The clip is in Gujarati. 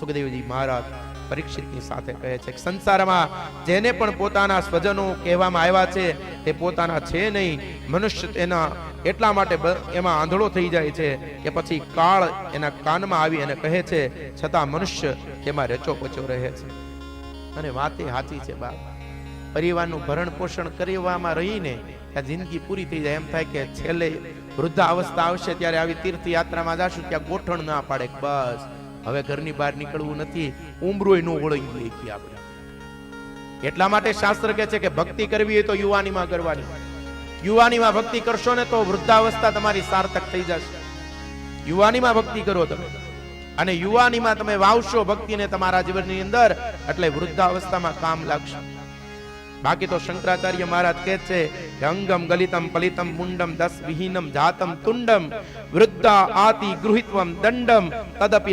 સુખદેવજી મહારાજ પરીક્ષિતની સાથે કહે છે કે સંસારમાં જેને પણ પોતાના સ્વજનો કહેવામાં આવ્યા છે તે પોતાના છે નહીં. મનુષ્ય તેના એટલા માટે એમાં આંધળો થઈ જાય છે કે પછી કાળ એના કાનમાં આવી અને કહે છે, છતાં મનુષ્ય તેમાં રેચો પચો રહે છે. અને વાતે સાચી છે બાપ. પરિવારનું ભરણ પોષણ કરવામાં રહીને ત્યાં જિંદગી પૂરી થઈ જાય. એમ થાય કે છેલ્લે વૃદ્ધા અવસ્થા આવશે ત્યારે આવી તીર્થયાત્રામાં જાશું ત્યાં ગોઠણ ના પાડે, બસ હવે ઘરની બહાર નીકળવું નથી, ઉમરોય નો ઓળંગી ગઈ આપણે. એટલા માટે શાસ્ત્ર કહે છે કે ભક્તિ કરવી હોય તો યુવાનીમાં કરવાની. યુવાનીમાં ભક્તિ કરશો ને તો વૃદ્ધાવસ્થા તમારી સાર્થક થઈ જશે. યુવાનીમાં ભક્તિ કરો તમે, અને યુવાનીમાં તમે વાવશો ભક્તિને તમારા જીવનની અંદર, એટલે વૃદ્ધાવસ્થામાં કામ લાગશે. બાકી તો શંકરાચાર્ય મહારાજ કહે છે કે અંગમ ગલિતમ પલિતમ મુંડમ દસ વિહીનમ જાતમ તુંડમ વૃદ્ધા આતિ ગૃહિત્વમ દંડમ તદપિ